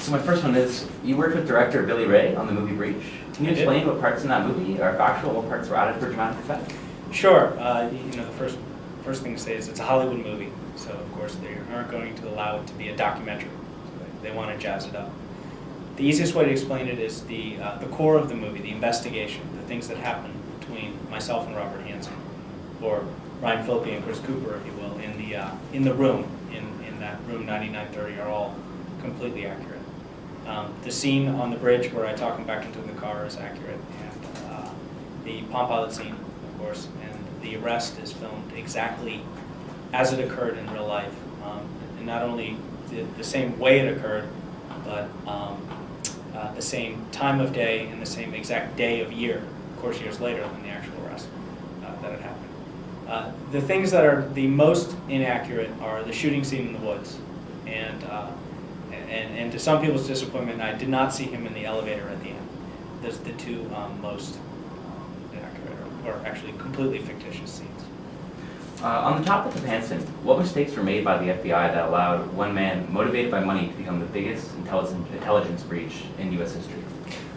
So my first one is, you worked with director Billy Ray on the movie Breach. Can you explain what parts in that movie are factual, what parts were added for dramatic effect? Sure. The first thing to say is it's a Hollywood movie, so of course they aren't going to allow it to be a documentary. So they want to jazz it up. The easiest way to explain it is the core of the movie, the investigation, the things that happen between myself and Robert Hannsen, or Ryan Phillippe and Chris Cooper, if you will, in the room, in that room 9930, are all completely accurate. The scene on the bridge where I talk him back into the car is accurate, and the Palm Pilot scene, of course, and the arrest is filmed exactly as it occurred in real life, and not only the same way it occurred, but the same time of day and the same exact day of year, of course, years later than the actual arrest that had happened. The things that are the most inaccurate are the shooting scene in the woods, and to some people's disappointment, I did not see him in the elevator at the end. Those are the two most inaccurate, or actually completely fictitious scenes. On the topic of Hannsen, what mistakes were made by the FBI that allowed one man motivated by money to become the biggest intelligence breach in U.S. history?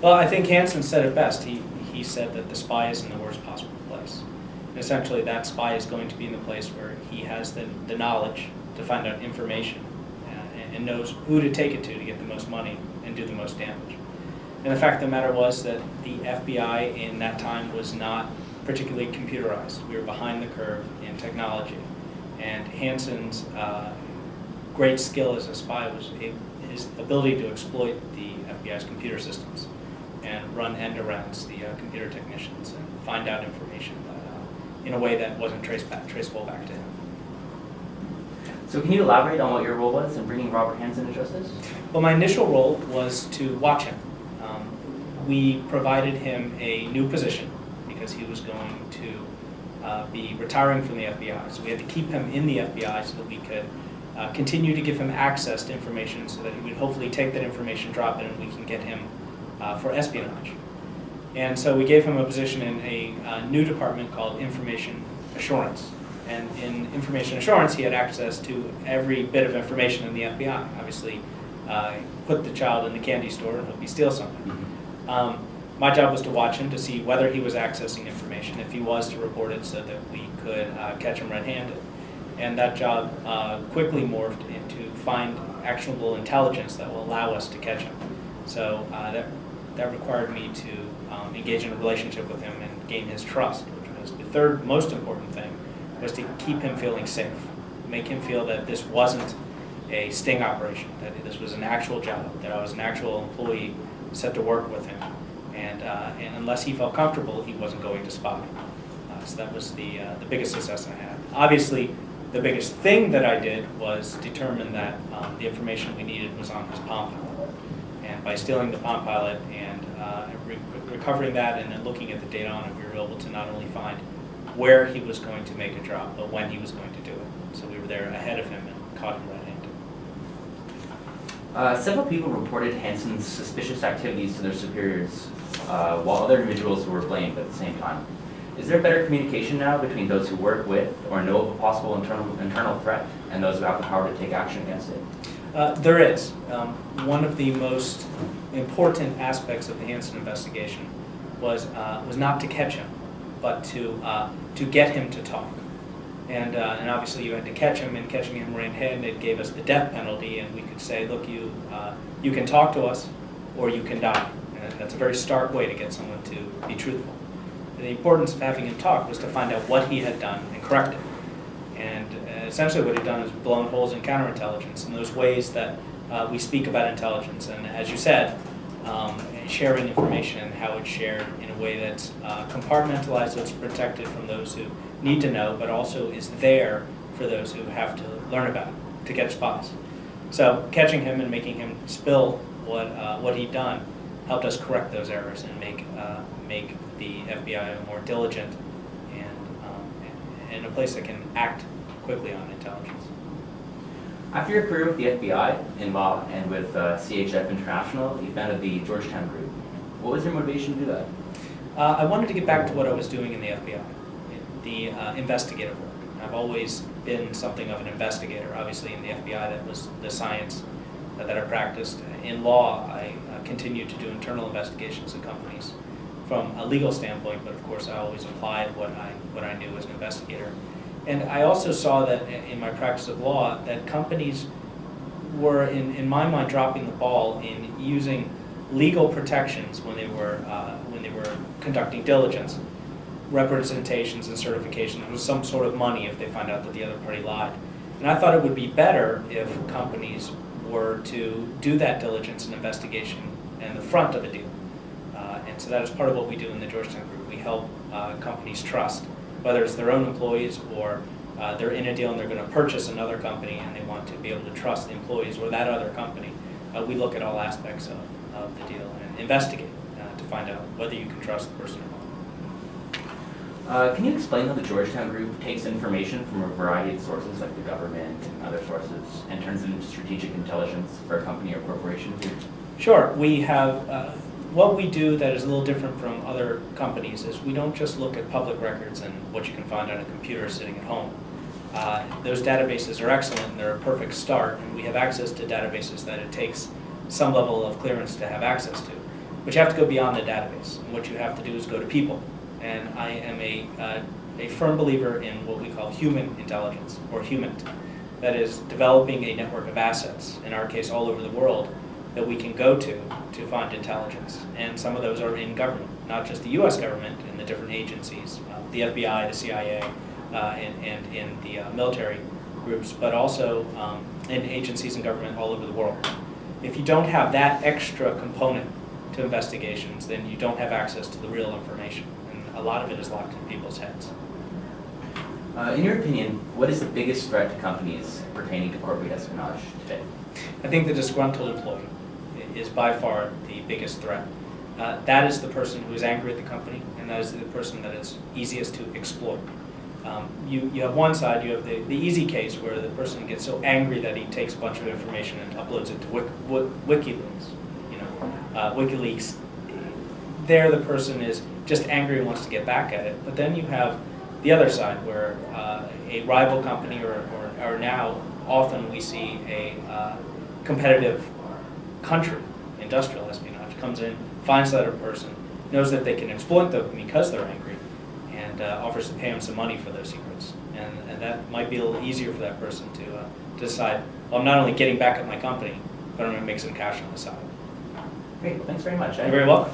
Well, I think Hannsen said it best. He said that the spy is in the worst possible place. And essentially, that spy is going to be in the place where he has the knowledge to find out information and knows who to take it to get the most money and do the most damage. And the fact of the matter was that the FBI in that time was not particularly computerized. We were behind the curve in technology. And Hannsen's great skill as a spy was his ability to exploit the FBI's computer systems and run end-arounds the computer technicians and find out information in a way that wasn't traceable back to him. So can you elaborate on what your role was in bringing Robert Hannsen to justice? Well, my initial role was to watch him. We provided him a new position because he was going to be retiring from the FBI. So we had to keep him in the FBI so that we could continue to give him access to information so that he would hopefully take that information, drop it, and we can get him for espionage. And so we gave him a position in a new department called Information Assurance. And in Information Assurance, he had access to every bit of information in the FBI. Obviously, put the child in the candy store and hope he steals something. My job was to watch him to see whether he was accessing information. If he was, to report it so that we could catch him red-handed. And that job quickly morphed into find actionable intelligence that will allow us to catch him. So that required me to engage in a relationship with him and gain his trust, which was the third most important thing, was to keep him feeling safe, make him feel that this wasn't a sting operation, that this was an actual job, that I was an actual employee set to work with him, and unless he felt comfortable, he wasn't going to spy. So that was the biggest success I had. Obviously, the biggest thing that I did was determine that the information we needed was on his Palm Pilot. And by stealing the Palm Pilot and recovering that and then looking at the data on it, we were able to not only find where he was going to make a drop, but when he was going to do it. So we were there ahead of him and caught him red-handed. Several people reported Hannsen's suspicious activities to their superiors, while other individuals were blamed at the same time. Is there better communication now between those who work with or know of a possible internal threat and those who have the power to take action against it? There is. One of the most important aspects of the Hannsen investigation was not to catch him, but to get him to talk. And obviously you had to catch him, and catching him red-handed gave us the death penalty, and we could say, look, you can talk to us or you can die. And that's a very stark way to get someone to be truthful. The importance of having him talk was to find out what he had done and correct it. And essentially what he'd done is blown holes in counterintelligence in those ways that we speak about intelligence. And as you said, sharing information and how it's shared in a way that's compartmentalized, that's protected from those who need to know, but also is there for those who have to learn about it, to catch spies. So catching him and making him spill what he'd done helped us correct those errors and make the FBI more diligent and a place that can act quickly on intelligence. After your career with the FBI in law and with CHF International, you founded the Georgetown Group. What was your motivation to do that? I wanted to get back to what I was doing in the FBI, the investigative work. I've always been something of an investigator. Obviously in the FBI that was the science, that I practiced. In law, I continued to do internal investigations of companies from a legal standpoint, but of course I always applied what I knew as an investigator. And I also saw that in my practice of law that companies were, in my mind, dropping the ball in using legal protections when they were conducting diligence, representations and certifications with some sort of money if they find out that the other party lied. And I thought it would be better if companies were to do that diligence and investigation in the front of a deal. And so that is part of what we do in the Georgetown Group. We help companies trust, whether it's their own employees or they're in a deal and they're going to purchase another company and they want to be able to trust the employees or that other company. We look at all aspects of the deal and investigate to find out whether you can trust the person or not. Can you explain how the Georgetown Group takes information from a variety of sources, like the government and other sources, and turns it into strategic intelligence for a company or corporation? Sure. We have, what we do that is a little different from other companies is we don't just look at public records and what you can find on a computer sitting at home. Those databases are excellent and they're a perfect start, and we have access to databases that it takes some level of clearance to have access to. But you have to go beyond the database, and what you have to do is go to people. And I am a firm believer in what we call human intelligence, or human. That is, developing a network of assets, in our case all over the world, that we can go to find intelligence. And some of those are in government, not just the US government and the different agencies, the FBI, the CIA, and in the military groups, but also in agencies and government all over the world. If you don't have that extra component to investigations, then you don't have access to the real information. A lot of it is locked in people's heads. In your opinion, what is the biggest threat to companies pertaining to corporate espionage today? I think the disgruntled employee is by far the biggest threat. That is the person who is angry at the company, and that is the person that is easiest to exploit. You have one side, you have the easy case where the person gets so angry that he takes a bunch of information and uploads it to WikiLeaks. WikiLeaks. There the person is just angry and wants to get back at it. But then you have the other side where a rival company or now often we see a competitive country, industrial espionage, comes in, finds that other person, knows that they can exploit them because they're angry, and offers to pay them some money for those secrets. And that might be a little easier for that person to decide, well, I'm not only getting back at my company, but I'm going to make some cash on the side. Great, thanks very much. You're very welcome.